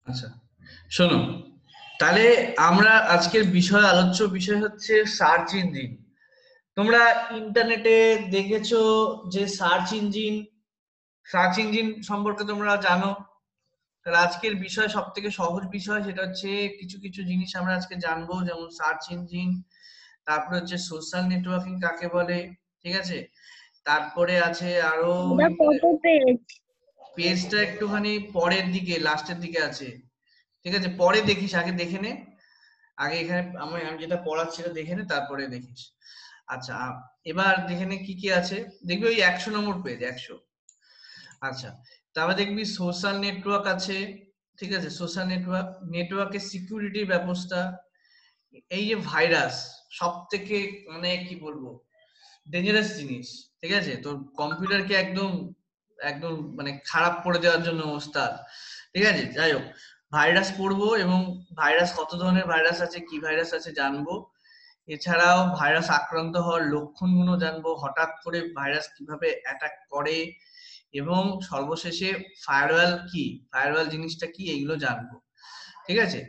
আচ্ছা, শোনো, তাহলে আমরা আজকের আলোচ্য বিষয় হচ্ছে সার্চ ইঞ্জিন। তোমরা ইন্টারনেটে দেখেছো যে সার্চ ইঞ্জিন সম্পর্কে তোমরা জানো। তাহলে আজকের বিষয় সব থেকে সহজ বিষয়, সেটা হচ্ছে কিছু কিছু জিনিস আমরা আজকে জানবো, যেমন সার্চ ইঞ্জিন, তারপরে হচ্ছে সোশ্যাল নেটওয়ার্কিং কাকে বলে, ঠিক আছে। তারপরে আছে আরো এটা কত পেজ? পেজটা একটুখানি পরের দিকে, লাস্টের দিকে আছে, ঠিক আছে। পরে দেখিস, আগে দেখে নে। আগে এখানে আমি যেটা পড়াচ্ছি সেটা দেখে নে, তারপরে দেখিস। আচ্ছা, এবার দেখে নে কি কি আছে। দেখবি ওই 100 নম্বর পেজ, 100। আচ্ছা, তারপরে দেখবি সোশ্যাল নেটওয়ার্ক আছে, ঠিক আছে। সোশ্যাল নেটওয়ার্কের সিকিউরিটির ব্যবস্থা। এই যে ভাইরাস, সব থেকে মানে কি বলবো, ডেঞ্জারাস জিনিস, ঠিক আছে। তোর কম্পিউটারকে একদম একদম মানে খারাপ করে দেওয়ার জন্য ওস্তাদ, ঠিক আছে। যাই হোক, ভাইরাস পড়বো, এবং ভাইরাস কত ধরনের ভাইরাস আছে, কি ভাইরাস আছে জানবো। এছাড়াও ভাইরাস আক্রান্ত হওয়ার লক্ষণগুলো জানবো, হঠাৎ করে ভাইরাস কিভাবে অ্যাটাক করে, এবং সর্বশেষে ফায়ারওয়াল জিনিসটা কি, এইগুলো জানবো, ঠিক আছে।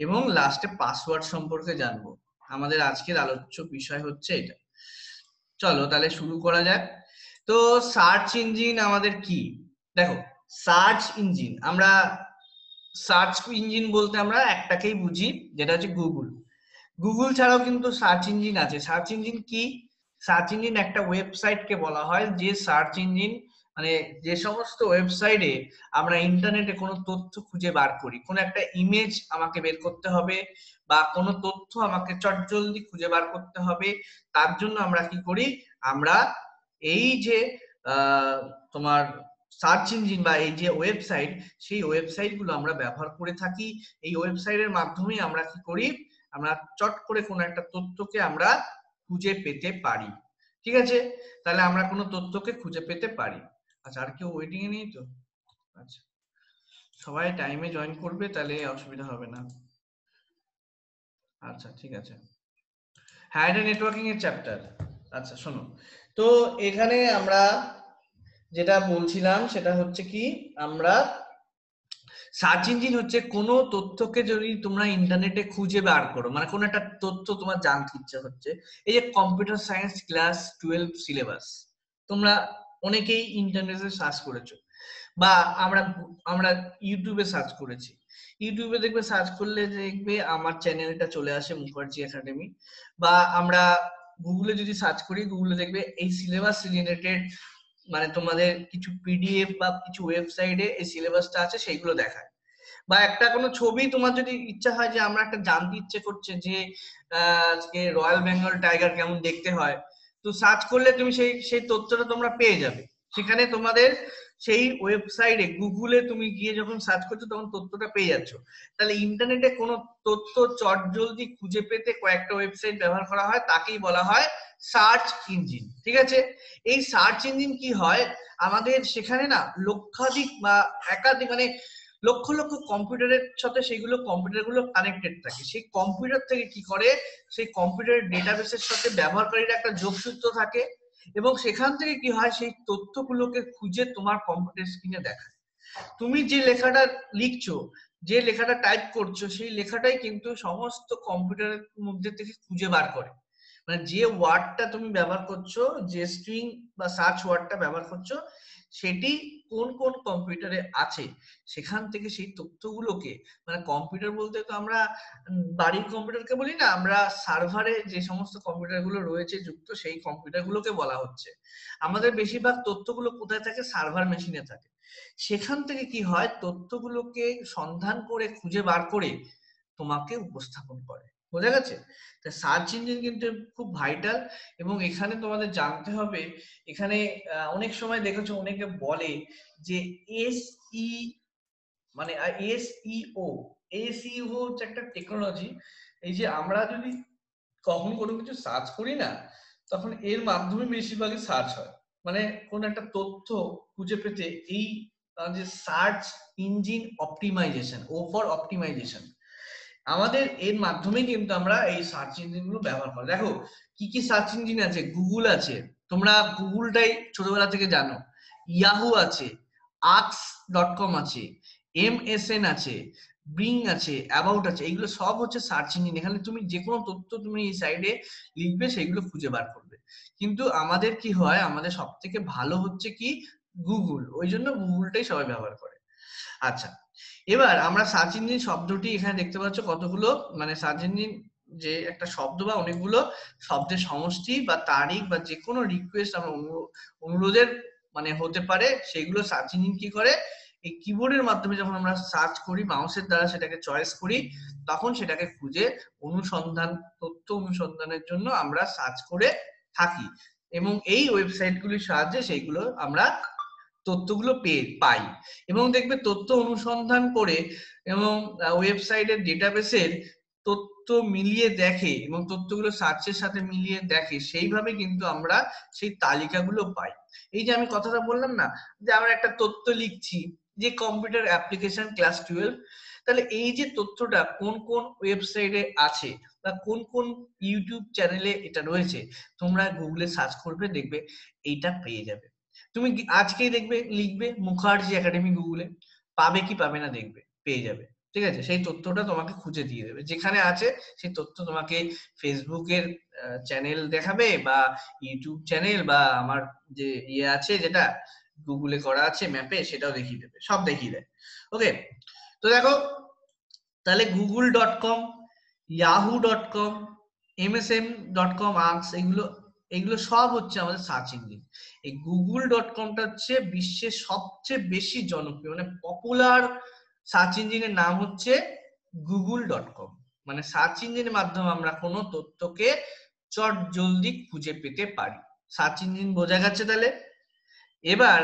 এবং লাস্টে পাসওয়ার্ড সম্পর্কে জানবো। আমাদের আজকের আলোচ্য বিষয় হচ্ছে এটা। চলো তাহলে শুরু করা যাক। তো সার্চ ইঞ্জিন আমাদের কি? দেখো, সার্চ ইঞ্জিন বলতে আমরা একটাকেই বুঝি, যেটা হচ্ছে গুগল। গুগল ছাড়াও কিন্তু সার্চ ইঞ্জিন আছে। সার্চ ইঞ্জিন কি? সার্চ ইঞ্জিন একটা ওয়েবসাইটকে বলা হয়, যে সার্চ ইঞ্জিন মানে যে সমস্ত ওয়েবসাইটে আমরা ইন্টারনেটে কোনো তথ্য খুঁজে বার করি, কোনো একটা ইমেজ আমাকে বের করতে হবে, বা কোনো তথ্য আমাকে চটজলদি খুঁজে বার করতে হবে, তার জন্য আমরা কি করি? আমরা এই যে তোমার সার্চ ইঞ্জিন বা এই যে ওয়েবসাইট, সেই ওয়েবসাইট গুলো আমরা ব্যবহার করে থাকি। এই ওয়েবসাইটের মাধ্যমে আমরা কি করি? আমরা চট করে কোনো একটা তথ্যকে আমরা খুঁজে পেতে পারি, ঠিক আছে। তাহলে আমরা কোনো তথ্যকে খুঁজে পেতে পারি। আচ্ছা, আর কেউ ওয়েটিং এ নেই তো? আচ্ছা, সবাই টাইমে জয়েন করবে, তাহলে অসুবিধা হবে না। আচ্ছা, ঠিক আছে। হ্যাঁ, এটা নেটওয়ার্কিং এর চ্যাপ্টার। আচ্ছা, শোনো, তো এখানে আমরা যেটা বলছিলাম সেটা হচ্ছে কি, আমরা সার্চ ইঞ্জিন হচ্ছে কোনো তথ্যকে যদি তোমরা ইন্টারনেটে খুঁজে বার করো, মানে কোনো একটা তথ্য তোমার জানতে ইচ্ছা হচ্ছে। এই যে কম্পিউটার সায়েন্স ক্লাস 12 সিলেবাস, তোমরা অনেকেই ইন্টারনেটে সার্চ করেছো, বা আমরা আমরা ইউটিউবে সার্চ করেছি। ইউটিউবে দেখবে, সার্চ করলে দেখবে আমার চ্যানেলটা চলে আসে, মুখার্জি একাডেমি। বা আমরা গুগলে যদি সার্চ করি, গুগলে দেখবে এই সিলেবাস রিলেটেড, মানে তোমাদের কিছু পিডিএফ বা কিছু ওয়েবসাইটে এই সিলেবাসটা আছে, সেইগুলো দেখায়। বা একটা কোনো ছবি তোমার যদি ইচ্ছা হয়, যে আমরা একটা জানতে ইচ্ছে করছে যে আজকে রয়্যাল বেঙ্গল টাইগার কেমন দেখতে হয়, তো সার্চ করলে তুমি সেই সেই তথ্যটা তোমরা পেয়ে যাবে। সেখানে তোমাদের সেই ওয়েবসাইটে গুগলে তুমি গিয়ে যখন সার্চ করছো, তখন তথ্যটা পেয়ে যাচ্ছ। তাহলে ইন্টারনেটে কোনো তথ্য চটজলদি খুঁজে পেতে কয়েকটা ওয়েবসাইট ব্যবহার করা হয়, তাকেই বলা হয় সার্চ ইঞ্জিন, ঠিক আছে। এই সার্চ ইঞ্জিন কি হয়, আমাদের সেখানে না লক্ষাধিক বা একাধিক, মানে লক্ষ লক্ষ কম্পিউটারের সাথে সেইগুলো কম্পিউটার গুলো কানেক্টেড থাকে। সেই কম্পিউটার থেকে কি করে, সেই কম্পিউটারের ডেটাবেসের সাথে ব্যবহারকারীর একটা যোগসূত্র থাকে, এবং সেখান থেকে কি হয়, সেই তথ্যগুলোকে খুঁজে তোমার কম্পিউটার স্ক্রিনে দেখায়। তুমি যে লেখাটা লিখছো, যে লেখাটা টাইপ করছো, সেই লেখাটাই কিন্তু সমস্ত কম্পিউটারের মধ্যে থেকে খুঁজে বার করে। মানে যে ওয়ার্ডটা তুমি ব্যবহার করছো, যে স্ট্রিং বা সার্চ ওয়ার্ডটা ব্যবহার করছো, সেটি কোন কোন কম্পিউটারে আছে, সেখান থেকে সেই তথ্যগুলোকে, মানে কম্পিউটার বলতে তো আমরা বাড়ির কম্পিউটারকে বলি না, আমরা সার্ভারে যে সমস্ত কম্পিউটার গুলো রয়েছে যুক্ত, সেই কম্পিউটার গুলোকে বলা হচ্ছে। আমাদের বেশিরভাগ তথ্যগুলো কোথায় থাকে? সার্ভার মেশিনে থাকে। সেখান থেকে কি হয়, তথ্যগুলোকে সন্ধান করে খুঁজে বার করে তোমাকে উপস্থাপন করে। বোঝা গেছে? সার্চ ইঞ্জিন কিন্তু খুব ভাইটাল। এবং এখানে তোমাদের জানতে হবে, এখানে অনেক সময় দেখেছো অনেকে বলে যে এসই, মানে এসইও, এসইও হচ্ছে একটা টেকনোলজি। এই যে আমরা যদি কখন কোনো কিছু সার্চ করি না, তখন এর মাধ্যমে বেশিরভাগই সার্চ হয়। মানে কোন একটা তথ্য খুঁজে পেতে এই যে search engine optimization, O for optimization, আমাদের এর মাধ্যমেই কিন্তু আমরা এই সার্চ ইঞ্জিন গুলো ব্যবহার করি। দেখো কি কি সার্চ ইঞ্জিন আছে। গুগল আছে, তোমরা গুগলটাই ছোটবেলা থেকে জানো। ইয়াহু আছে, আক্স.কম আছে, এমএসএন আছে, ব্রিং আছে, অ্যাবাউট আছে, এইগুলো সব হচ্ছে সার্চ ইঞ্জিন। এখানে তুমি যে কোনো তথ্য তুমি এই সাইডে লিখবে সেগুলো খুঁজে বার করবে। কিন্তু আমাদের কি হয়, আমাদের সব থেকে ভালো হচ্ছে কি গুগল, ওই জন্য গুগলটাই সবাই ব্যবহার করে। আচ্ছা, এবার আমরা সার্চ ইঞ্জিন শব্দটি এখানে দেখতে পাচ্ছ কতগুলো, মানে সার্চ ইঞ্জিন যে একটা শব্দ বা অনেকগুলো শব্দের সমষ্টি বা তারিখ বা যে কোনো রিকোয়েস্ট আমরা অনুরোধের মানে হতে পারে, সেগুলো সার্চ ইঞ্জিন কি করে, এই কিবোর্ডের মাধ্যমে যখন আমরা সার্চ করি, মাউসের দ্বারা সেটাকে চয়েস করি, তখন সেটাকে খুঁজে অনুসন্ধান, তথ্য অনুসন্ধানের জন্য আমরা সার্চ করে থাকি, এবং এই ওয়েবসাইটগুলির সাহায্যে সেইগুলো আমরা তথ্যগুলো পাই। এবং দেখবে তথ্য অনুসন্ধান করে এবং ওয়েবসাইটের ডেটাবেসের তথ্য মিলিয়ে দেখে এবং তথ্যগুলো সার্চের সাথে মিলিয়ে দেখে, সেইভাবে কিন্তু আমরা সেই তালিকাগুলো পাই। এই যে আমি কথাটা বললাম না, যে আমরা একটা তথ্য লিখছি যে কম্পিউটার অ্যাপ্লিকেশন ক্লাস 12, তাহলে এই যে তথ্যটা কোন কোন ওয়েবসাইটে আছে বা কোন কোন ইউটিউব চ্যানেলে এটা রয়েছে, তোমরা গুগলে সার্চ করবে, দেখবে এইটা পেয়ে যাবে। তুমি আজকেই দেখবে লিখবে মুখার্জি একাডেমি গুগলে, পাবে কি পাবে না দেখবে, পেয়ে যাবে। ঠিক আছে, সেই তথ্যটা তোমাকে খুঁজে দিয়ে দেবে, যেখানে আছে সেই তথ্য তোমাকে ফেসবুকের চ্যানেল দেখাবে বা ইউটিউব চ্যানেল বা আমার যে ইয়ে আছে যেটা গুগলে করা আছে ম্যাপে, সেটাও দেখিয়ে দেবে, সব দেখিয়ে দেয়। ওকে, তো দেখো তাহলে google.com, yahoo.com, msn.com, আর্কস, এগুলো সব হচ্ছে আমাদের সার্চ ইঞ্জিন। এই google.comটা হচ্ছে বিশ্বের সবচেয়ে বেশি জনপ্রিয়, মানে পপুলার সার্চ ইঞ্জিনের নাম হচ্ছে google.com। মানে সার্চ ইঞ্জিনের মাধ্যমে আমরা কোনো তথ্যকে চট জলদি খুঁজে পেতে পারি। সার্চ ইঞ্জিন বোঝা গেছে তাহলে? এবার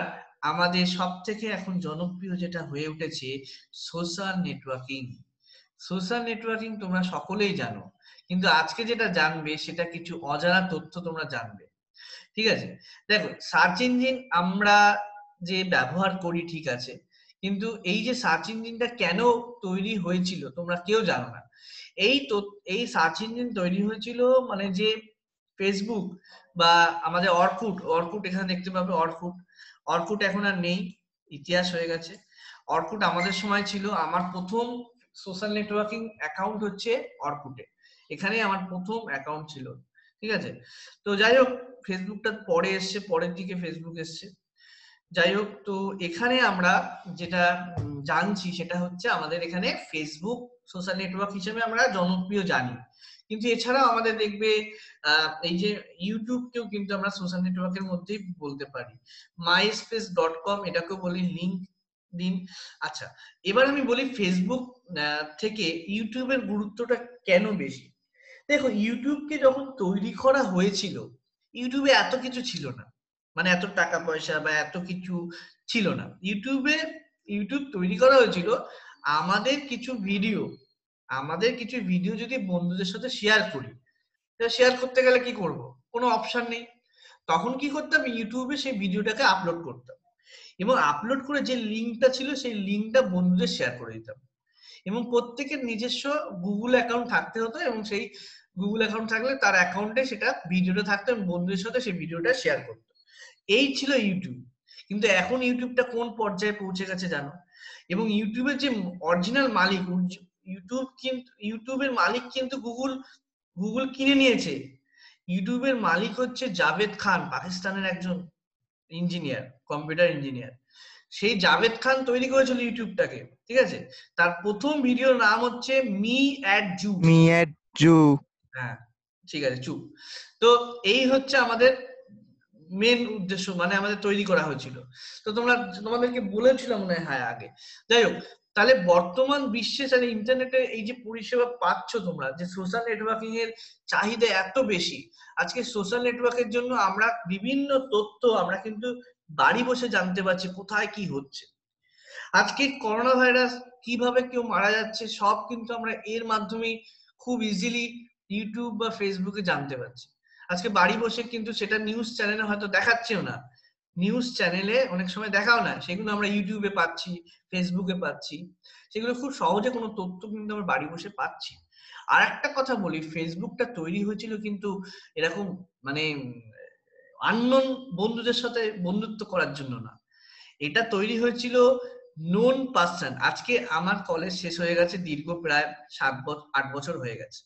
আমাদের সব থেকে এখন জনপ্রিয় যেটা হয়ে উঠেছে সোশ্যাল নেটওয়ার্কিং। সোশ্যাল নেটওয়ার্কিং তোমরা সকলেই জানো, কিন্তু আজকে যেটা জানবে সেটা কিছু অজানা তথ্য তোমরা জানবে। ঠিক আছে, দেখো সার্চ ইঞ্জিন আমরা যে ব্যবহার করি ঠিক আছে, কিন্তু এই যে সার্চ ইঞ্জিনটা কেন তৈরি হয়েছিল তোমরা কেউ জানো না। এই সার্চ ইঞ্জিন তৈরি হয়েছিল মানে যে ফেসবুক বা আমাদের অর্কুট এখানে দেখতে পাবে, অর্কুট এখন আর নেই, ইতিহাস হয়ে গেছে। অর্কুট আমাদের সময় ছিল, আমার প্রথম সোশ্যাল নেটওয়ার্কিং অ্যাকাউন্ট হচ্ছে অর্কুটে, এখানে আমার প্রথম অ্যাকাউন্ট ছিল। ঠিক আছে, তো যাই হোক ফেসবুকটা পরে এসছে, পরের দিকে ফেসবুক এসছে। যাই হোক, তো এখানে আমরা যেটা জানছি সেটা হচ্ছে আমাদের এখানে ফেসবুক সোশ্যাল নেটওয়ার্ক হিসেবে আমরা জনপ্রিয় জানি, কিন্তু এছাড়াও আমাদের দেখবে এই যে ইউটিউবকেও কিন্তু আমরা সোশ্যাল নেটওয়ার্কের মধ্যেই বলতে পারি। myspace.com এটাকেও বলি, লিঙ্কডইন। আচ্ছা, এবার আমি বলি ফেসবুক থেকে ইউটিউবের গুরুত্বটা কেন বেশি। দেখো ইউটিউবকে যখন তৈরি করা হয়েছিল, ইউটিউবে এত কিছু ছিল না, মানে এত টাকা পয়সা বা এত কিছু ছিল না। ইউটিউব তৈরি করা হয়েছিল আমাদের কিছু ভিডিও যদি বন্ধুদের সাথে শেয়ার করি, শেয়ার করতে গেলে কি করব, কোনো অপশন নেই, তখন কি করতাম, ইউটিউবে সেই ভিডিওটাকে আপলোড করতাম এবং আপলোড করে যে লিঙ্কটা ছিল সেই লিঙ্কটা বন্ধুদের শেয়ার করে দিতাম, এবং প্রত্যেকের নিজস্ব গুগল অ্যাকাউন্ট থাকতে হতো, এবং সেই গুগল অ্যাকাউন্ট থাকলে তার অ্যাকাউন্টে সেটা ভিডিওটা থাকতো এবং বন্ধুদের সাথে সেই ভিডিওটা শেয়ার করতো। এই ছিল ইউটিউব। কিন্তু এখন ইউটিউবটা কোন পর্যায়ে পৌঁছে গেছে জানো? এবং ইউটিউবের যে অরিজিনাল মালিক, ইউটিউবের মালিক কিন্তু গুগল কিনে নিয়েছে। ইউটিউবের মালিক হচ্ছে জাভেদ খান, পাকিস্তানের একজন ইঞ্জিনিয়ার, কম্পিউটার ইঞ্জিনিয়ার। সেই জাভেদ খান তৈরি করেছিল ইউটিউবটাকে। ঠিক আছে, তার প্রথম ভিডিওর নাম হচ্ছে মি অ্যাট জু। হ্যাঁ, ঠিক আছে, চুপ। তো এই হচ্ছে আমাদের মেন উদ্দেশ্য, মানে আমাদের তৈরি করা হয়েছিল। তো তোমাদেরকে বলেছিলাম মনে হয় হ্যাঁ আগে। যাই হোক, তাহলে বর্তমান বিশ্বে তাহলে ইন্টারনেটে এই যে পরিষেবা পাচ্ছ তোমরা, যে সোশ্যাল নেটওয়ার্কিং এর চাহিদা এত বেশি, আজকে সোশ্যাল নেটওয়ার্কের জন্য আমরা বিভিন্ন তথ্য আমরা কিন্তু বাড়ি বসে জানতে পারছি কোথায় কি হচ্ছে। আজকে করোনা ভাইরাস কিভাবে কেউ মারা যাচ্ছে সব কিন্তু আমরা এর মাধ্যমেই খুব ইজিলি ইউটিউব বা ফেসবুকে জানতে পারছি। আজকে বাড়ি বসে কিন্তু সেটা নিউজ চ্যানেলে হয়তো দেখাচ্ছেও না, নিউজ চ্যানেলে অনেক সময় দেখাও না, সেগুলো আমরা ইউটিউবে পাচ্ছি, ফেসবুকে পাচ্ছি, সেগুলো খুব সহজে কোনো তথ্য কিন্তু আমরা বাড়ি বসে পাচ্ছি। আর একটা কথা বলি, ফেসবুকটা তৈরি হয়েছিল কিন্তু এরকম মানে আননোন বন্ধুদের সাথে বন্ধুত্ব করার জন্য না, এটা তৈরি হয়েছিল নোন পার্সন। আজকে আমার কলেজ শেষ হয়ে গেছে দীর্ঘ প্রায় 8 বছর হয়ে গেছে।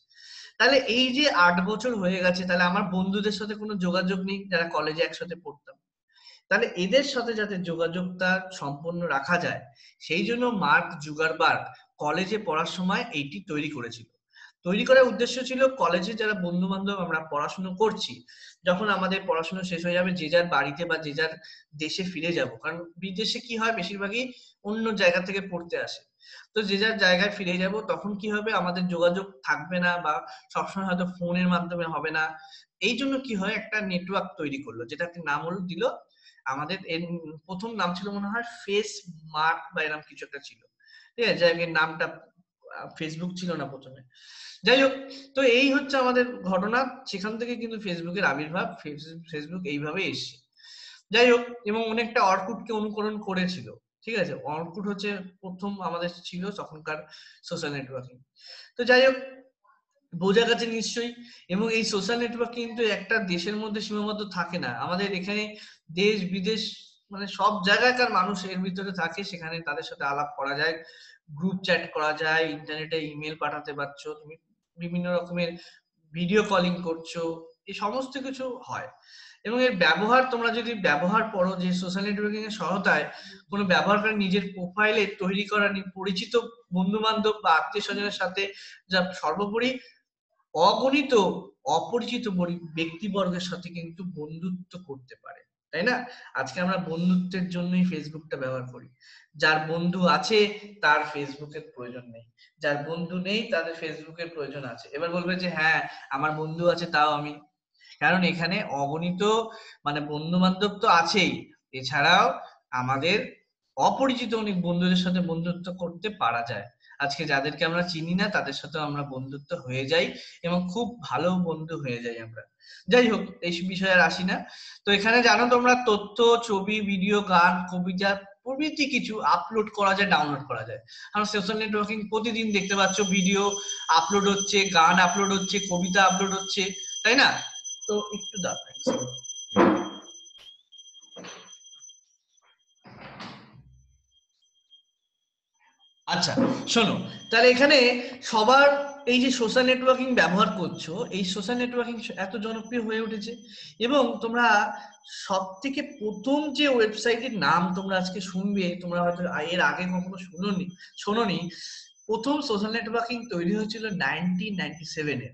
তাহলে এই যে 8 বছর হয়ে গেছে, তাহলে আমার বন্ধুদের সাথে কোনো যোগাযোগ নেই যারা কলেজে একসাথে পড়তাম। তাহলে এদের সাথে যাতে যোগাযোগটা সম্পূর্ণ রাখা যায়, সেই জন্য মার্ক জুগারবার্গ কলেজে পড়ার সময় এইটি তৈরি করেছিল। তৈরি করার উদ্দেশ্য ছিল কলেজে যারা বন্ধু বান্ধব আমরা পড়াশুনো করছি, যখন আমাদের পড়াশোনা শেষ হয়ে যাবে যে যার বাড়িতে বা যে যার দেশে ফিরে যাব, কারণ বিদেশে কি হয় বেশিরভাগই অন্য জায়গা থেকে পড়তে আসে। তো যে যার জায়গায় ফিরে যাব, তখন কি হবে আমাদের যোগাযোগ থাকবে না বা সবসময় হয়তো ফোনের মাধ্যমে হবে না। এই জন্য কি হয় একটা নেটওয়ার্ক তৈরি করলো, যেটা নাম হলো দিল আমাদের প্রথম নাম ছিল মনে হয় ফেস মার্ক বা এরকম কিছু একটা ছিল, ঠিক আছে, যাই নামটা ফেসবুক ছিল না প্রথমে। যাই হোক, তো এই হচ্ছে আমাদের ঘটনা, সেখান থেকে কিন্তু ফেসবুকের আবির্ভাব, ফেসবুক এইভাবে এসছে। যাই হোক, এবং অনেকটা অর্কুটকে অনুকরণ করেছিল, ঠিক আছে। অর্কুট হচ্ছে প্রথম আমাদের ছিল তখনকার সোশ্যাল নেটওয়ার্কিং। তো যাই হোক, বোঝা গেছে নিশ্চয়ই। এবং এই সোশ্যাল নেটওয়ার্ক কিন্তু একটা দেশের মধ্যে সীমাবদ্ধ থাকে না, আমাদের এখানে দেশ বিদেশ মানে সব জায়গাকার মানুষ এর ভিতরে থাকে, সেখানে তাদের সাথে আলাপ করা যায়, গ্রুপ চ্যাট করা যায়, ইন্টারনেটে ইমেল পাঠাতে পারছো তুমি, বিভিন্ন রকমের ভিডিও কলিং করছো, এই সমস্ত কিছু হয়। এবং এর ব্যবহার তোমরা যদি ব্যবহার করো, যে সোশ্যাল নেটওয়ার্কিং এর সহায়তায় কোনো ব্যবহারকারী নিজের প্রোফাইলে তৈরি করা পরিচিত বন্ধু বান্ধব বা আত্মীয় স্বজনের সাথে, যা সর্বোপরি অগণিত অপরিচিত ব্যক্তিবর্গের সাথে কিন্তু বন্ধুত্ব করতে পারে, তাই না? আজকে আমরা বন্ধুত্বের জন্যই ফেসবুকটা ব্যবহার করি। যার বন্ধু আছে তার ফেসবুকের প্রয়োজন নেই, যার বন্ধু নেই তাদের ফেসবুকের প্রয়োজন আছে। এবার বলবে যে হ্যাঁ আমার বন্ধু আছে তাও আমি, কারণ এখানে অগণিত মানে বন্ধু বান্ধব তো আছেই, এছাড়াও আমাদের অপরিচিত অনেক বন্ধুদের সাথে বন্ধুত্ব করতে পারা যায়। আজকে যাদেরকে আমরা চিনি না তাদের সাথে আমরা বন্ধুত্ব হয়ে যাই এবং খুব ভালো বন্ধু হয়ে যাই আমরা। যাই হোক, এই বিষয়ে আর আসি না। তো এখানে জানো তোমরা তথ্য, ছবি, ভিডিও, গান, কবিতা প্রভৃতি কিছু আপলোড করা যায়, ডাউনলোড করা যায়। কারণ সোশ্যাল নেটওয়ার্কিং প্রতিদিন দেখতে পাচ্ছ ভিডিও আপলোড হচ্ছে, গান আপলোড হচ্ছে, কবিতা আপলোড হচ্ছে, তাই না? তো একটু দাঁড়ান। আচ্ছা, শোনো, তাহলে এখানে সবার এই যে সোশ্যাল নেটওয়ার্কিং ব্যবহার করছো, এই সোশ্যাল নেটওয়ার্কিং এত জনপ্রিয় হয়ে উঠেছে। এবং তোমরা সব থেকে প্রথম যে ওয়েবসাইটের নাম তোমরা আজকে শুনবে, তোমরা হয়তো এর আগে কখনো শোনোনি, প্রথম সোশ্যাল নেটওয়ার্কিং তৈরি হয়েছিল 1997-এ,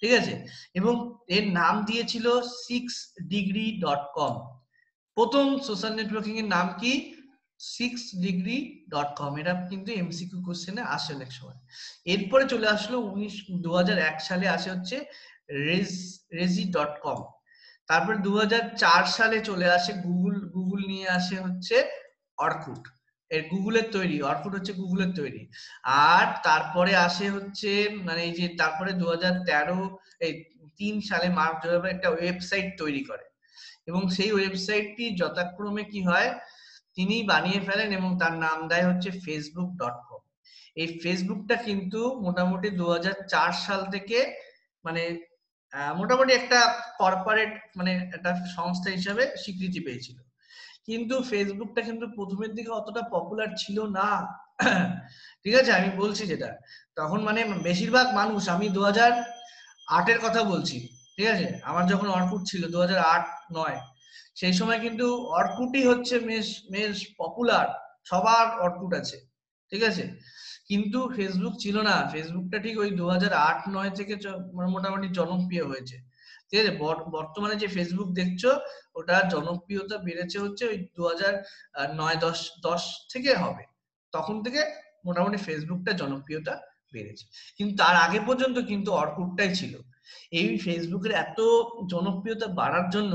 ঠিক আছে। এবং এর নাম দিয়েছিল 6degree.com। প্রথম সোশ্যাল নেটওয়ার্কিং এর নাম কি? 6degree.com। এটা কিন্তু এমসিকিউ কোশ্চেনে আসে অনেক সময়। এরপরে চলে আসলো 2001 সালে আসে হচ্ছে রেজি.কম। তারপর 2004 সালে চলে আসে গুগল নিয়ে আসে হচ্ছে অর্কুট। এর গুগলের তৈরি, অর্কুট হচ্ছে গুগলের তৈরি। আর তারপরে আসে হচ্ছে মানে এই যে তারপরে 3 সালে মার্ক জুকারবার্গ একটা ওয়েবসাইট তৈরি করে, এবং সেই ওয়েবসাইটটি যথাক্রমে কি হয় তিনি বানিয়ে ফেলেন এবং তার নাম দেয় হচ্ছে facebook.com। এই ফেসবুকটা কিন্তু মোটামুটি 2004 সাল থেকে মানে মোটামুটি একটা কর্পোরেট মানে একটা সংস্থা হিসেবে স্বীকৃতি পেয়েছিল। কিন্তু ফেসবুকটা কিন্তু প্রথমের দিকে অতটা পপুলার ছিল না। ঠিক আছে, আমি বলছি যেটা তখন মানে বেশিরভাগ মানুষ, আমি 2008-এর কথা বলছি, ঠিক আছে, আমার যখন অর্কুট ছিল 2008-9, সেই সময় কিন্তু অর্কুটই হচ্ছে বেশ পপুলার, সবার অর্কুট আছে, ঠিক আছে। কিন্তু ফেসবুক ছিল না, ফেসবুকটা ঠিক ওই 2008-9 থেকে মোটামুটি জনপ্রিয় হয়েছে, ঠিক আছে। বর্তমানে যে ফেসবুক দেখছো ওটা জনপ্রিয়তা বেড়েছে হচ্ছে ওই 2009-10 থেকে হবে, তখন থেকে মোটামুটি ফেসবুকটা জনপ্রিয়তা বেড়েছে। কিন্তু তার আগে পর্যন্ত কিন্তু অর্কুটটাই ছিল। এই ফেসবুকের এত জনপ্রিয়তা বাড়ার জন্য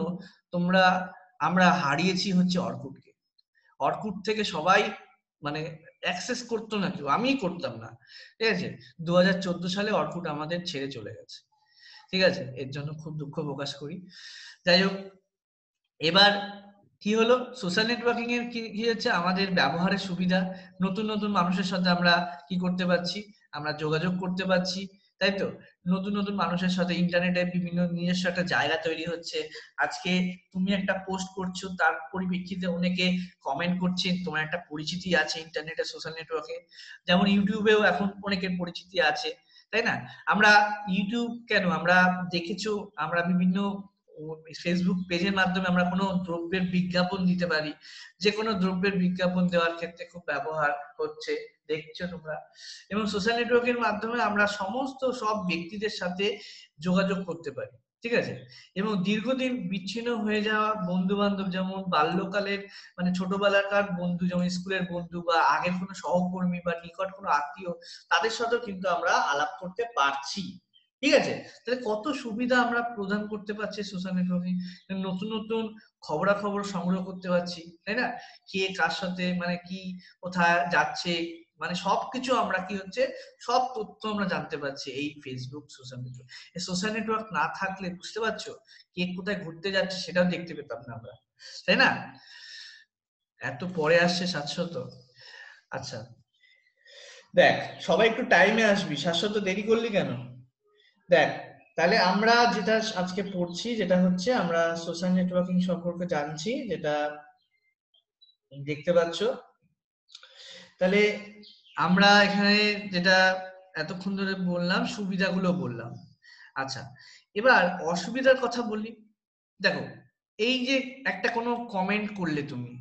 আমরা হারিয়েছি হচ্ছে অর্কুটকে। অর্কুট থেকে সবাই মানে অ্যাক্সেস করতো না, কেউ, আমিই করতাম না, ঠিক আছে। 2014 সালে অর্কুট আমাদের ছেড়ে চলে গেছে, ঠিক আছে, এর জন্য খুব দুঃখ প্রকাশ করি। যাই হোক, এবার কি হলো, সোশ্যাল নেটওয়ার্কিং এর কি হচ্ছে আমাদের ব্যবহারের সুবিধা, নতুন নতুন মানুষের সাথে আমরা কি করতে পারছি, আমরা যোগাযোগ করতে পারছি, তাই তো? নতুন নতুন মানুষের সাথে ইন্টারনেটে বিভিন্ন নিজস্ব একটা জায়গা তৈরি হচ্ছে। আজকে তুমি একটা পোস্ট করছো, তার পরিপ্রেক্ষিতে অনেকে কমেন্ট করছে, তোমার একটা পরিচিতি আছে ইন্টারনেটে, সোশ্যাল নেটওয়ার্কে। যেমন ইউটিউবেও এখন অনেকের পরিচিতি আছে, তাই না? আমরা ইউটিউব কেন, আমরা দেখেছো, আমরা বিভিন্ন ফেসবুক পেজের মাধ্যমে আমরা কোনো দ্রব্যের বিজ্ঞাপন দিতে পারি। যে কোনো দ্রব্যের বিজ্ঞাপন দেওয়ার ক্ষেত্রে খুব ব্যবহার হচ্ছে, দেখছো তোমরা। এবং সোশ্যাল নেটওয়ার্কের মাধ্যমে আমরা সমস্ত সব ব্যক্তিদের সাথে যোগাযোগ করতে পারি, ঠিক আছে? এবং দীর্ঘদিন বিচ্ছিন্ন হয়ে যাওয়া বন্ধু বান্ধব, যেমন বাল্যকালের মানে ছোটবেলাকার বন্ধু, যেমন স্কুলের বন্ধু বা আগের কোনো সহকর্মী বা নিকট কোনো আত্মীয়, তাদের সাথেও কিন্তু আমরা আলাপ করতে পারছি, ঠিক আছে? তাহলে কত সুবিধা আমরা প্রদান করতে পারছি সোশ্যাল নেটওয়ার্কিং। নতুন নতুন খবরাখবর সংগ্রহ করতে পারছি, তাই না? কে কার সাথে মানে কি কোথায় যাচ্ছে, মানে সবকিছু আমরা কি হচ্ছে, সব তথ্য আমরা জানতে পারছি এই ফেসবুক সোশ্যাল নেটওয়ার্ক। এই সোশ্যাল নেটওয়ার্ক না থাকলে, বুঝতে পারছো, কে কোথায় ঘুরতে যাচ্ছে সেটাও দেখতে পেতাম না আমরা, তাই না? এত পরে আসছে শাশ্বত। আচ্ছা, দেখ, সবাই একটু টাইমে আসবি, শাশ্বত দেরি করলি কেন? দেখ, তাহলে আমরা যেটা আজকে পড়ছি, যেটা হচ্ছে আমরা সোশ্যাল নেটওয়ার্কিং সম্পর্কে জানছি, যেটা দেখতে পাচ্ছ। তাহলে আমরা এখানে যেটা এতক্ষণ ধরে বললাম, সুবিধাগুলো বললাম। আচ্ছা, এবার অসুবিধার কথা বলি। দেখো, এই যে একটা কোনো কমেন্ট করলে তুমি,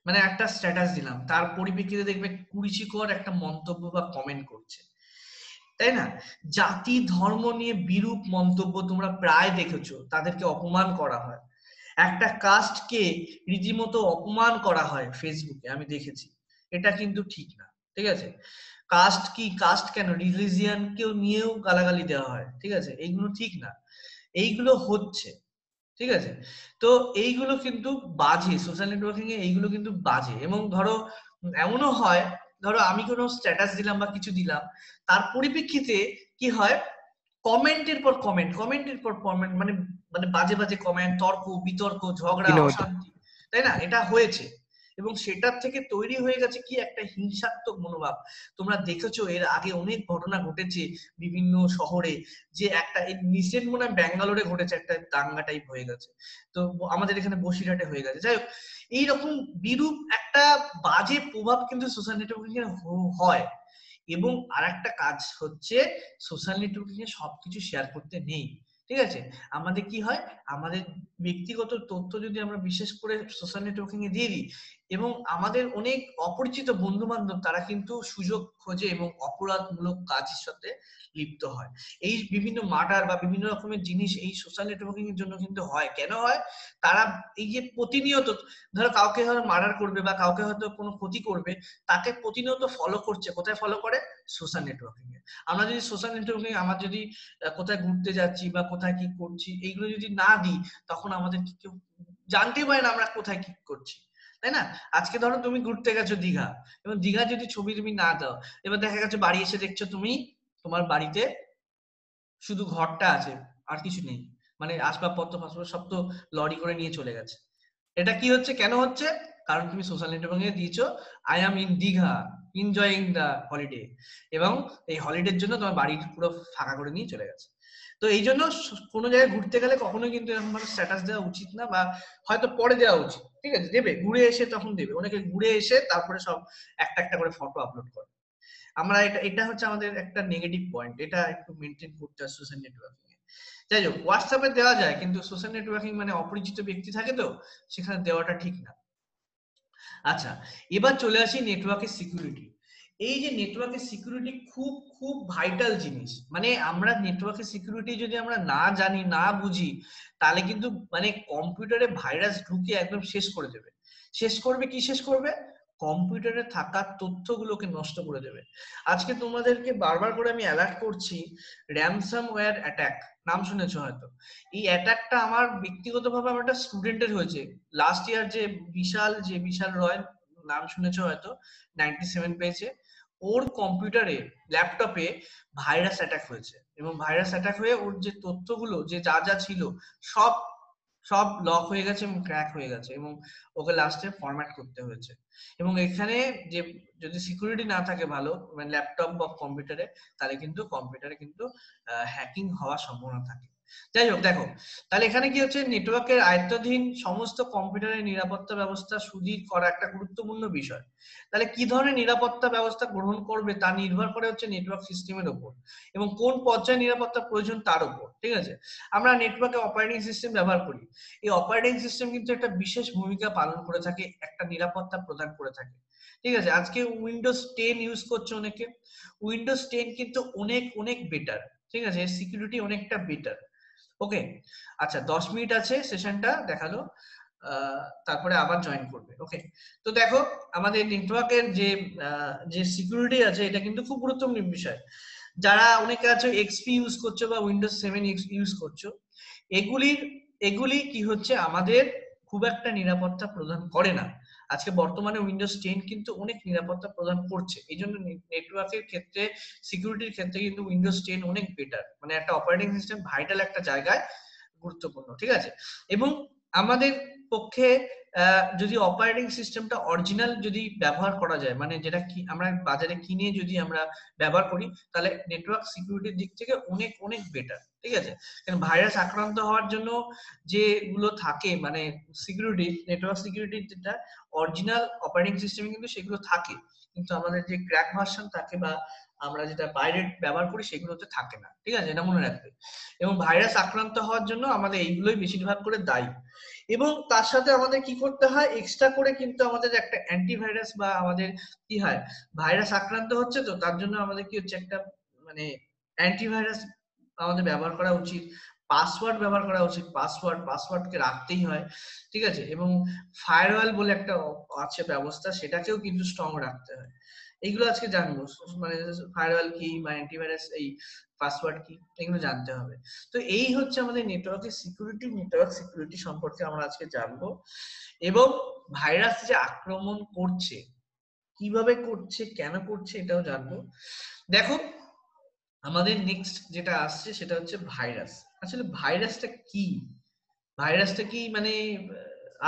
মানে একটা স্ট্যাটাস দিলাম, তার পরিপ্রেক্ষিতে দেখবে কুরুচিকর একটা মন্তব্য বা কমেন্ট করছে, তাই না? জাতি ধর্ম নিয়ে বিরূপ মন্তব্য তোমরা প্রায় দেখেছো, তাদেরকে অপমান করা হয়, একটা কাস্টকে রীতিমতো অপমান করা হয় ফেসবুকে, আমি দেখেছি। এটা কিন্তু ঠিক না, ঠিক আছে? কাস্ট কি, কাস্ট কেন, রিলিজিয়ান কেও নিয়েও গালাগালি দেওয়া হয়, ঠিক আছে? এইগুলো ঠিক না, এইগুলো হচ্ছে, ঠিক আছে? তো এইগুলো কিন্তু বাজে, সোশ্যাল নেটওয়ার্কিং এ এইগুলো কিন্তু বাজে। এবং ধরো এমনও হয়, ধরো আমি কোনো স্ট্যাটাস দিলাম বা কিছু দিলাম, তার পরিপ্রেক্ষিতে কি হয়, কমেন্টের পর কমেন্ট, কমেন্টের পর কমেন্ট, মানে মানে বাজে বাজে কমেন্ট, তর্ক বিতর্ক, ঝগড়া, বিনোদ। অশান্তি, তাই না? এটা হয়েছে। এবং সেটার থেকে তৈরি হয়ে গেছে কি একটা হিংসাত্মক মনোভাব। তোমরা দেখেছো এর আগে অনেক ঘটনা ঘটেছে বিভিন্ন শহরে, যে একটা রিসেন্ট মনে হয় ব্যাঙ্গালোরে ঘটেছে, একটা দাঙ্গা টাইপ হয়ে গেছে। তো আমাদের এখানে বসিরহাটে হয়ে গেছে। যাই হোক, এইরকম বিরূপ একটা বাজে প্রভাব কিন্তু সোশ্যাল নেটওয়ার্কিং এর হয়। এবং আরেকটা কাজ হচ্ছে, সোশ্যাল নেটওয়ার্কিং এ সবকিছু শেয়ার করতে নেই, ঠিক আছে? আমাদের কি হয়, আমাদের ব্যক্তিগত তথ্য যদি আমরা বিশেষ করে সোশ্যাল নেটওয়ার্কিং এ দিয়ে দিই, এবং আমাদের অনেক অপরিচিত বন্ধু বান্ধব তারা কিন্তু সুযোগ খোঁজে এবং অপরাধমূলক কাজের সাথে লিপ্ত হয়। এই বিভিন্ন মার্ডার বা বিভিন্ন রকমের জিনিস এই সোশ্যাল নেটওয়ার্কিং এর জন্য কিন্তু হয়। কেন হয়? তারা এই যে প্রতিনিয়ত, ধরো কাউকে হয়তো মার্ডার করবে বা কাউকে হয়তো কোনো ক্ষতি করবে, তাকে প্রতিনিয়ত ফলো করছে। কোথায় ফলো করে? সোশ্যাল নেটওয়ার্কিং এ। আমরা যদি সোশ্যাল নেটওয়ার্কিং আমার যদি কোথায় ঘুরতে যাচ্ছি বা কোথায় কি করছি এইগুলো যদি না দিই, তখন আমাদের কেউ জানতেই পারে না আমরা কোথায় কি করছি, তাই না? আজকে ধরো তুমি ঘুরতে গেছো দীঘা, এবং দীঘা যদি ছবি তুমি না দাও, এবার দেখা গেছে বাড়ি এসে দেখছো তুমি তোমার বাড়িতে শুধু ঘরটা আছে, আর কিছু নেই, মানে আসবাবপত্র ফাসবাব সব তো লরি করে নিয়ে চলে গেছে। এটা কি হচ্ছে, কেন হচ্ছে? কারণ তুমি সোশ্যাল নেটওয়ার্কিং এ দিয়েছো I am in Digha, enjoying the holiday, এবং এই হলিডের জন্য তোমার বাড়ি পুরো ফাঁকা করে নিয়ে চলে গেছে। তো এই জন্য কোনো জায়গায় ঘুরতে গেলে কখনোই কিন্তু এরকম ভাবে স্ট্যাটাস দেওয়া উচিত না, বা হয়তো পরে দেওয়া উচিত, ঠিক আছে? দেবে, ঘুরে এসে তখন দেবে। অনেকে ঘুরে এসে তারপরে সব একটা একটা করে ফটো আপলোড করে। আমরা এটা এটা হচ্ছে আমাদের একটা নেগেটিভ পয়েন্ট, এটা একটু মেনটেন করতে হয় সোশ্যাল নেটওয়ার্কিং এ। যাই হোক, হোয়াটসঅ্যাপে দেওয়া যায়, কিন্তু সোশ্যাল নেটওয়ার্কিং মানে অপরিচিত ব্যক্তি থাকে, তো সেখানে দেওয়াটা ঠিক না। আচ্ছা, এবার চলে আসি নেটওয়ার্কের সিকিউরিটি। এই যে নেটওয়ার্কের সিকিউরিটি খুব খুব ভাইটাল জিনিস। মানে আমরা নেটওয়ার্কের সিকিউরিটি যদি আমরা না জানি, না বুঝি, তাহলে কিন্তু মানে কম্পিউটারে ভাইরাস ঢুকে একদম শেষ করে দেবে। শেষ করবে কি, শেষ করবে কম্পিউটারে থাকা তথ্যগুলোকে নষ্ট করে দেবে। আজকে তোমাদেরকে বারবার করে আমি অ্যালার্ট করছি, র্যানসামওয়্যার অ্যাটাক, নাম শুনেছো হয়তো। এই অ্যাটাকটা আমার ব্যক্তিগতভাবে আমার একটা স্টুডেন্টের হয়েছে লাস্ট ইয়ার, যে বিশাল রয়, নাম শুনেছো হয়তো, 97 পেয়েছে। ওর কম্পিউটারে, ল্যাপটপে ভাইরাস অ্যাটাক হয়েছে, এবং ভাইরাস অ্যাটাক হয়ে ওর যে তথ্যগুলো যে যা যা ছিল সব সব লক হয়ে গেছে এবং ক্র্যাক হয়ে গেছে এবং ওকে লাস্টে ফরম্যাট করতে হয়েছে। এবং এখানে যে যদি সিকিউরিটি না থাকে ভালো, মানে ল্যাপটপ বা কম্পিউটারে, তাহলে কিন্তু কম্পিউটারে কিন্তু হ্যাকিং হওয়ার সম্ভাবনা থাকে। যাই হোক, দেখো তাহলে এখানে কি হচ্ছে, নেটওয়ার্কের আয়ত্তাধীন সমস্ত কম্পিউটারের নিরাপত্তা ব্যবস্থা সুদৃঢ় করা একটা গুরুত্বপূর্ণ বিষয়। তাহলে কি ধরনের নিরাপত্তা ব্যবস্থা গ্রহণ করবে তা নির্ভর করে হচ্ছে নেটওয়ার্ক সিস্টেমের উপর এবং কোন পর্যায়ে নিরাপত্তা প্রয়োজন তার উপর। ঠিক আছে, আমরা নেটওয়ার্কে অপারেটিং সিস্টেম ব্যবহার করি। এই অপারেটিং সিস্টেম কিন্তু একটা বিশেষ ভূমিকা পালন করে থাকে, একটা নিরাপত্তা প্রদান করে থাকে। ঠিক আছে, আজকে উইন্ডোজ 10 ইউজ করছে অনেকে। উইন্ডোজ 10 কিন্তু অনেক অনেক বেটার। ঠিক আছে, এর সিকিউরিটি অনেকটা বেটার। ওকে, আচ্ছা 10 মিনিট আছে, সেশনটা দেখালো, তারপরে আবার জয়েন করবে। ওকে, তো দেখো আমাদের নেটওয়ার্কের যে সিকিউরিটি আছে, এটা কিন্তু খুব গুরুত্বপূর্ণ বিষয়। যারা অনেকে আছে এক্সপি ইউজ করছো বা উইন্ডোজ 7 ইউজ করছো, এগুলি কি হচ্ছে, আমাদের খুব একটা নিরাপত্তা প্রদান করে না। আজকে বর্তমানে উইন্ডোজ 10 কিন্তু অনেক নিরাপত্তা প্রদান করছে। এই জন্য নেটওয়ার্কের ক্ষেত্রে, সিকিউরিটির ক্ষেত্রে কিন্তু উইন্ডোজ 10 অনেক বেটার, মানে একটা অপারেটিং সিস্টেম ভাইটাল একটা জায়গায় গুরুত্বপূর্ণ। ঠিক আছে, এবং আমাদের পক্ষে যদি অপারেটিং সিস্টেমটা অরিজিনাল যদি ব্যবহার করা যায়, মানে যেটা কি আমরা বাজারে কিনে যদি আমরা ব্যবহার করি, তাহলে নেটওয়ার্ক সিকিউরিটির দিক থেকে অনেক অনেক বেটার। ঠিক আছে, কারণ ভাইরাস আক্রান্ত হওয়ার জন্য যেগুলো থাকে, মানে সিকিউরিটি, নেটওয়ার্ক সিকিউরিটি যেটা অরিজিনাল অপারেটিং সিস্টেমে কিন্তু সেগুলো থাকে, কিন্তু আমাদের যে ক্র্যাক ভার্সন থাকে বা আমরা যেটা বাইরে ব্যবহার করি সেগুলোতে থাকে না। ঠিক আছে, এটা মনে রাখবে। এবং ভাইরাস আক্রান্ত হওয়ার জন্য আমাদের এইগুলোই বেশিরভাগ করে দায়ী। এবং তার সাথে আমাদের কি করতে হয়, এক্সট্রা করে কিন্তু আমাদের একটা অ্যান্টিভাইরাস, বা আমাদের কি হয়, ভাইরাস আক্রান্ত হচ্ছে তো তার জন্য আমাদের কি হচ্ছে, একটা মানে অ্যান্টিভাইরাস আমাদের ব্যবহার করা উচিত, পাসওয়ার্ড ব্যবহার করা উচিত, পাসওয়ার্ডকে রাখতেই হয়। ঠিক আছে, এবং ফায়ারওয়াল বলে একটা আছে ব্যবস্থা, সেটাকেও কিন্তু স্ট্রং রাখতে হয়। এইগুলো আজকে জানবো, মানে ফায়ারওয়াল কি বা অ্যান্টিভাইরাস, এই পাসওয়ার্ড কি, এগুলো জানতে হবে। তো এই হচ্ছে আমাদের নেটওয়ার্কের সিকিউরিটি, নেটওয়ার্ক সিকিউরিটি সম্পর্কে আমরা আজকে জানবো। এবং ভাইরাস যে আক্রমণ করছে, কিভাবে করছে, কেন করছে, এটাও জানবো। দেখো আমাদের নেক্সট যেটা আসছে সেটা হচ্ছে ভাইরাস। আসলে ভাইরাসটা কি? ভাইরাসটা কি মানে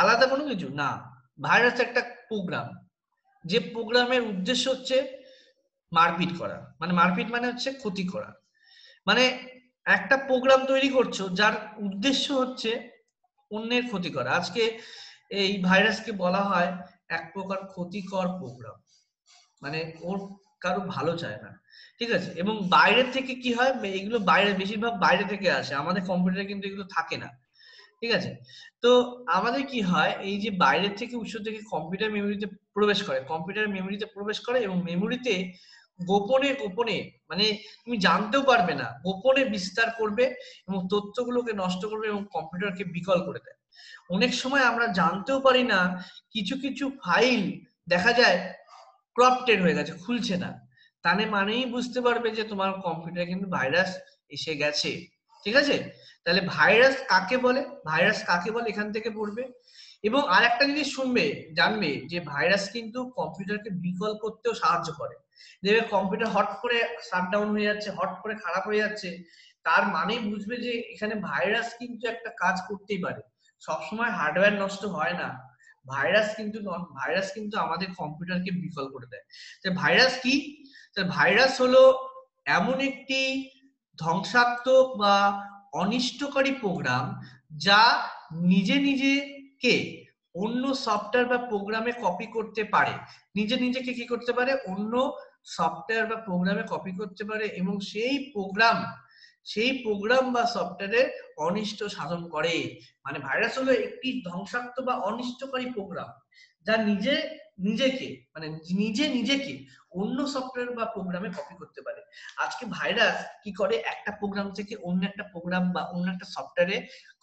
আলাদা কোনো কিছু না, ভাইরাস একটা প্রোগ্রাম, যে প্রোগ্রামের উদ্দেশ্য হচ্ছে মারপিট করা, মানে মারপিট মানে হচ্ছে ক্ষতি করা। মানে একটা প্রোগ্রাম তৈরি করছো যার উদ্দেশ্য হচ্ছে অন্যের ক্ষতি করা। আজকে এই ভাইরাসকে বলা হয় এক প্রকার ক্ষতিকর প্রোগ্রাম, মানে ওর কারো ভালো চায় না। ঠিক আছে, এবং বাইরে থেকে কি হয়, এগুলো বাইরে, বেশিরভাগ বাইরে থেকে আসে, আমাদের কম্পিউটারে কিন্তু এগুলো থাকে না। ঠিক আছে, তো আমাদের কি হয়, এই যে বাইরের থেকে, উৎস থেকে কম্পিউটার মেমোরিতে প্রবেশ করে, কম্পিউটার মেমোরিতে প্রবেশ করে এবং মেমোরিতে গোপনে গোপনে, মানে তুমি জানতেও পারবে না, গোপনে বিস্তার করবে এবং তথ্যগুলোকে নষ্ট করবে এবং কম্পিউটারকে বিকল করে দেয়। অনেক সময় আমরা জানতেও পারি না, কিছু কিছু ফাইল দেখা যায় ক্রাপ্টেড হয়ে গেছে, খুলছে না, তাহলে মানেই বুঝতে পারবে যে তোমার কম্পিউটারে কিন্তু ভাইরাস এসে গেছে। ঠিক আছে, তাহলে ভাইরাস কাকে বলে, ভাইরাস কাকে বলে এখান থেকে পড়বে। এবং আরেকটা জিনিস শুনবে, জানবে যে ভাইরাস কিন্তু কম্পিউটারকে বিকল করতেও সাহায্য করে। দেখবে কম্পিউটার হট করে শাটডাউন হয়ে যাচ্ছে, হট করে খারাপ হয়ে যাচ্ছে, তার মানে বুঝবে যে এখানে ভাইরাস কিন্তু একটা কাজ করতেই পারে। সবসময় হার্ডওয়্যার নষ্ট হয় না, ভাইরাস কিন্তু আমাদের কম্পিউটারকে বিকল করে দেয়। তো ভাইরাস কি? ভাইরাস হলো এমন একটি ধ্বংসাত্মক বা অনিষ্টকারী প্রোগ্রাম, যা নিজে নিজেকে অন্য সফটওয়্যার বা প্রোগ্রামে কপি করতে পারে। নিজে নিজেকে কি করতে পারে, অন্য সফটওয়্যার বা প্রোগ্রামে কপি করতে পারে এবং সেই প্রোগ্রাম বা সফটওয়্যারের অনিষ্ট সাধন করে। মানে ভাইরাস হলো একটি ধ্বংসাত্মক বা অনিষ্টকারী প্রোগ্রাম, যা নিজেকে অন্য সফটওয়্যার বা প্রোগ্রামে কপি করতে পারে। আজকে ভাইরাস কি করে, একটা প্রোগ্রাম থেকে অন্য একটা প্রোগ্রাম বা অন্য একটা সফটওয়্যারে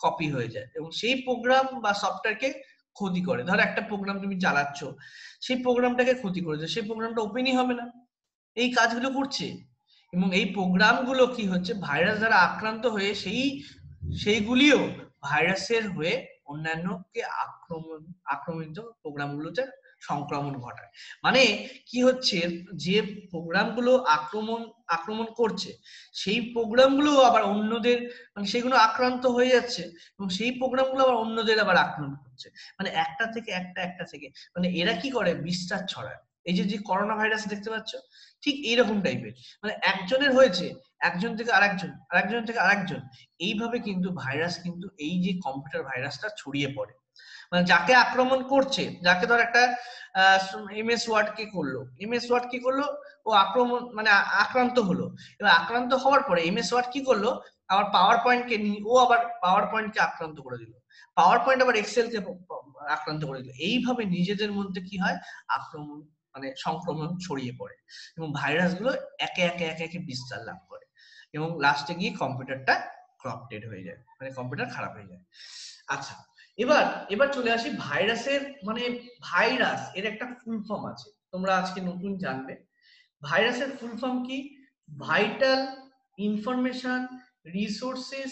কপি হয়ে যায় এবং সেই প্রোগ্রাম বা সফটওয়্যারকে ক্ষতি করে। ধরো একটা প্রোগ্রাম তুমি চালাচ্ছ, সেই প্রোগ্রামটাকে ক্ষতি করেছে, সেই প্রোগ্রামটা ওপেনই হবে না, এই কাজগুলো করছে। এবং এই প্রোগ্রামগুলো কি হচ্ছে, ভাইরাস দ্বারা আক্রান্ত হয়ে সেইগুলিও ভাইরাসের হয়ে অন্যান্যকে আক্রমিত প্রোগ্রামগুলোতে সংক্রমণ ঘটায়। মানে কি হচ্ছে, যে প্রোগ্রামগুলো আক্রমণ করছে সেই প্রোগ্রামগুলো আবার অন্যদের, মানে সেগুলো আক্রান্ত হয়ে যাচ্ছে এবং সেই প্রোগ্রামগুলো আবার অন্যদের আবার আক্রমণ করছে। মানে একটা থেকে একটা থেকে, মানে এরা কি করে, বিস্তার ছড়ায়। এই যে করোনা ভাইরাস দেখতে পাচ্ছ, ঠিক এইরকম টাইপের, মানে একজনের হয়েছে, একজন থেকে আরেকজন, আরেকজন থেকে আরেকজন, এইভাবে কিন্তু ভাইরাস, কিন্তু এই যে কম্পিউটার ভাইরাসটা ছড়িয়ে পড়ে। মানে যাকে আক্রমণ করছে, যাকে ধর একটা এমএস ওয়ার্ড কি করলো, এমএস ওয়ার্ড কি করলো, ও আক্রমণ মানে আক্রান্ত হলো। এবার আক্রান্ত হওয়ার পরে এমএস ওয়ার্ড কি করলো, আবার পাওয়ার পয়েন্টকে ও আবার পাওয়ার পয়েন্টকে আক্রান্ত করে দিল, পাওয়ার পয়েন্ট আবার এক্সেল কে আক্রান্ত করে দিল। এইভাবে নিজেদের মধ্যে কি হয়, আক্রমণ মানে সংক্রমণ ছড়িয়ে পড়ে এবং ভাইরাস গুলো একে একে একে একে বিস্তার লাভ করে এবং লাস্টে গিয়ে কম্পিউটারটা করাপ্টেড হয়ে যায়, মানে কম্পিউটার খারাপ হয়ে যায়। আচ্ছা, এবার এবার চলে আসি ভাইরাসের, মানে ভাইরাস এর একটা ফুল ফর্ম আছে, তোমরা আজকে নতুন জানবে। ভাইরাসের ফুল ফর্ম কি? ভাইটাল ইনফরমেশন রিসোর্সেস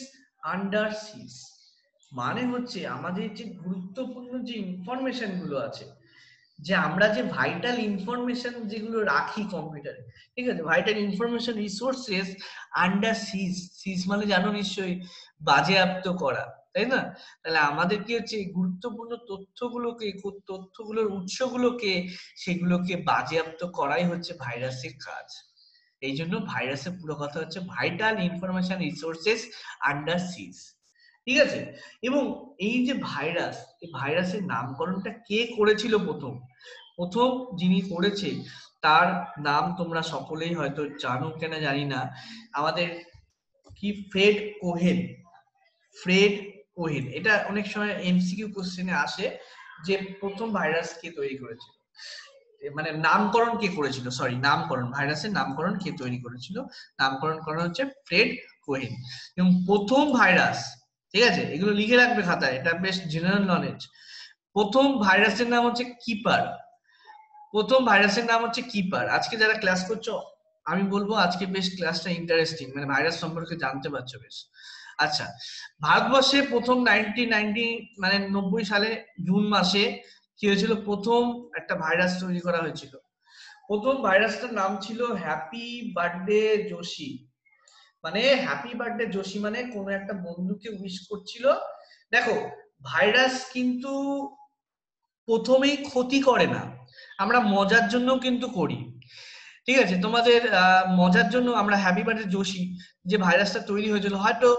আন্ডার সিজ। মানে হচ্ছে আমাদের যে গুরুত্বপূর্ণ যে ইনফরমেশন গুলো আছে, যে আমরা যে ভাইটাল ইনফরমেশন যেগুলো রাখি কম্পিউটারে, ঠিক আছে, ভাইটাল ইনফরমেশন রিসোর্সেস আন্ডার সিজ। সিজ মানে জানো নিশ্চয়ই, বাজেয়াপ্ত করা, তাই না? তাহলে আমাদের কি হচ্ছে, গুরুত্বপূর্ণ তথ্যগুলোর উৎসগুলোকে, সেগুলোকে বাজেয়াপ্ত করাই হচ্ছে ভাইরাসের কাজ। এই জন্য ভাইরাসের পুরো কথা হচ্ছে ভাইটাল ইনফরমেশন রিসোর্সেস আন্ডার সিজ, ঠিক আছে? এবং এই যে ভাইরাস, এই ভাইরাসের নামকরণটা কে করেছিল? প্রথম প্রথম যিনি করেছে তার নাম তোমরা সকলেই হয়তো জানো কিনা জানি না, আমাদের কি, ফ্রেড কোহেন। ফ্রেড কোহেন, এটা অনেক সময় এমসিকিউ কোশ্চেনে আসে যে প্রথম ভাইরাস কে তৈরি করেছিল, মানে নামকরণ কে করেছিল, সরি নামকরণ, ভাইরাসের নামকরণ কে তৈরি করেছিল, নামকরণ করা হচ্ছে ফ্রেড কোহেন। এবং প্রথম ভাইরাস, ঠিক আছে, এগুলো লিখে রাখবে খাতায়, এটা বেশ জেনারেল নলেজ। প্রথম ভাইরাসের নাম হচ্ছে কিপার। প্রথম ভাইরাসের নাম হচ্ছে কিপার। আজকে যারা ক্লাস করছো, আমি বলবো আজকে বেশ ক্লাসটা ইন্টারেস্টিং, মানে ভাইরাস সম্পর্কে জানতে পারছো বেশ। আচ্ছা, ভারতবর্ষে প্রথম 90 সালে জুন মাসে কি হয়েছিল, প্রথম একটা ভাইরাস তৈরি করা হয়েছিল। প্রথম ভাইরাসটার নাম ছিল হ্যাপি বার্থডে জোশী। মানে হ্যাপি বার্থডে জোশী মানে কোন একটা বন্ধুকে উইশ করছিল। দেখো, ভাইরাস কিন্তু প্রথমেই ক্ষতি করে না, আমরা মজার জন্য কিন্তু করি, ঠিক আছে? তোমাদের মজার জন্য আমরা হ্যাপি বার্থডে জোশী, যে ভাইরাসটা তৈরি হয়েছিল, হয়তো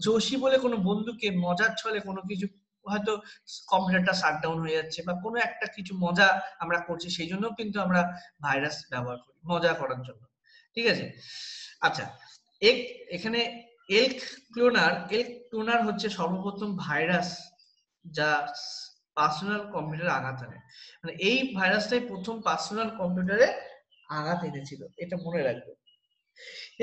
জোশী বলে কোনো বন্ধুকে মজার ছলে কোনো কিছু, হয়তো কম্পিউটারটা শাটডাউন হয়ে যাচ্ছে বা কোনো একটা কিছু মজা আমরা করছি, সেই জন্য কিন্তু আমরা ভাইরাস ব্যবহার করি মজা করার জন্য, ঠিক আছে? আচ্ছা, এখানে এল্ক ক্লোনার হচ্ছে সর্বপ্রথম ভাইরাস যা পার্সোনাল কম্পিউটারে আঘাত আনে। মানে এই ভাইরাসটাই প্রথম পার্সোনাল কম্পিউটারে আঘাত এনেছিল, এটা মনে রাখবে।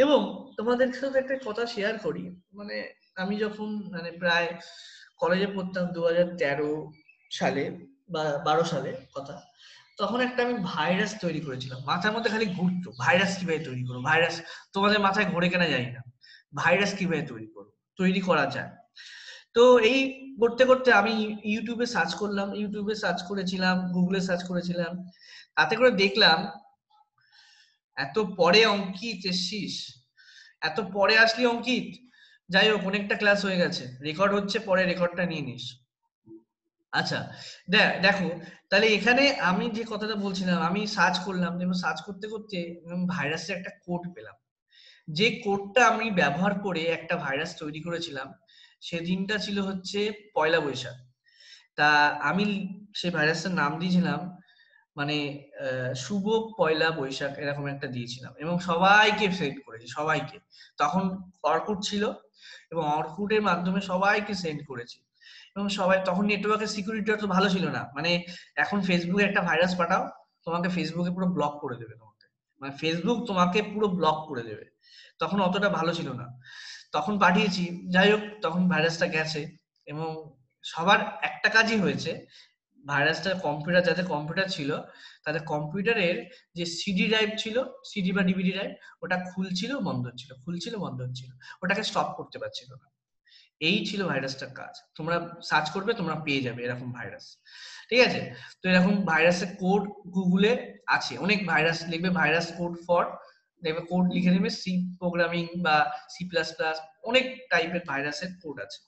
এবং তোমাদের সাথে একটা কথা শেয়ার করি, মানে আমি যখন মানে প্রায় কলেজে পড়তাম 2013 সালে বা 12 সালে কথা, তখন একটা আমি ভাইরাস তৈরি করেছিলাম, মাথার মধ্যে খালি ঘুরতো ভাইরাস কিভাবে তৈরি করবো, ভাইরাস, তোমাদের মাথায় ঘুরে কেনা জানি না, ভাইরাস কিভাবে তৈরি করা যায়। তো এই করতে করতে আমি ইউটিউবে সার্চ করলাম, ইউটিউবে সার্চ করেছিলাম, গুগলে সার্চ করেছিলাম, তাতে করে দেখলাম এত পরে অঙ্কিত এসছিস, এত পরে আসলি অঙ্কিত। যাই হোক, অনেকটা ক্লাস হয়ে গেছে, রেকর্ড হচ্ছে, পরে রেকর্ডটা নিয়ে নিস। আচ্ছা, দেখো, তাহলে এখানে আমি যে কথাটা বলছিলাম, আমি সার্চ করলাম এবং সার্চ করতে করতে ভাইরাসের একটা কোড পেলাম, যে কোডটা আমি ব্যবহার করে একটা ভাইরাস তৈরি করেছিলাম। সেদিনটা ছিল হচ্ছে পয়লা বৈশাখ। তা আমি সেই ভাইরাসটার নাম দিয়েছিলাম, মানে শুভ পয়লা বৈশাখ এরকম একটা দিয়েছিলাম এবং সবাইকে সেন্ড করেছি, সবাইকে। তখন অর্কুট ছিল এবং অর্কুটের মাধ্যমে সবাইকে সেন্ড করেছি এবং সবাই, তখন নেটওয়ার্কের সিকিউরিটি তো ভালো ছিল না, মানে এখন ফেসবুকে একটা ভাইরাস পাঠাও, তোমাকে ফেসবুকে পুরো ব্লক করে দেবে, তোমাকে মানে ফেসবুক তোমাকে পুরো ব্লক করে দেবে, তখন অতটা ভালো ছিল না। তখন পাঠিয়েছি, যাই হোক, তখন ভাইরাসটা গেছে এবং সবার একটা কাজই হয়েছে, ভাইরাসটা কম্পিউটার, যাদের কম্পিউটার ছিল তাদের কম্পিউটারের যে সিডি ড্রাইভ ছিল, সিডি বা ডিভিডি ড্রাইভ, ওটা খুলছিল বন্ধ হচ্ছিল, খুলছিল বন্ধ হচ্ছিল, ওটাকে স্টপ করতে পারছিল না। এই ছিল ভাইরাসটার কাজ। তোমরা সার্চ করবে, তোমরা পেয়ে যাবে এরকম ভাইরাস। ঠিক আছে, তো এরকম ভাইরাসের কোড গুগলে আছে, অনেক ভাইরাস লিখবে ভাইরাস কোড ফর, দেখবে কোড লিখে নেবে সি প্রোগ্রামিং বা সি প্লাস প্লাস, অনেক টাইপের ভাইরাসের কোড আছে।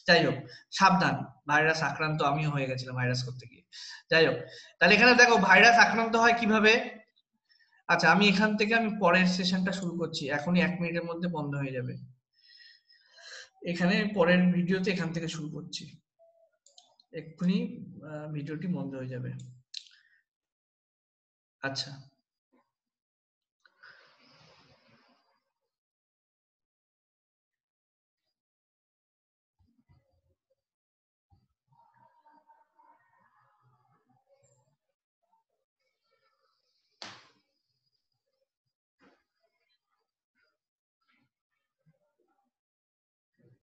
যাই হোক, সাবধান, ভাইরাস আক্রান্ত আমিও হয়ে গেছিলাম ভাইরাস করতে গিয়ে। যাই হোক, তাহলে এখানে দেখো ভাইরাস আক্রান্ত হয় কিভাবে। আচ্ছা, আমি এখান থেকে আমি পরের সেশনটা শুরু করছি, এখনই 1 মিনিটের মধ্যে বন্ধ হয়ে যাবে। এখানে পরের ভিডিওতে এখান থেকে শুরু করছি, এক্ষুনি ভিডিওটি বন্ধ হয়ে যাবে। আচ্ছা।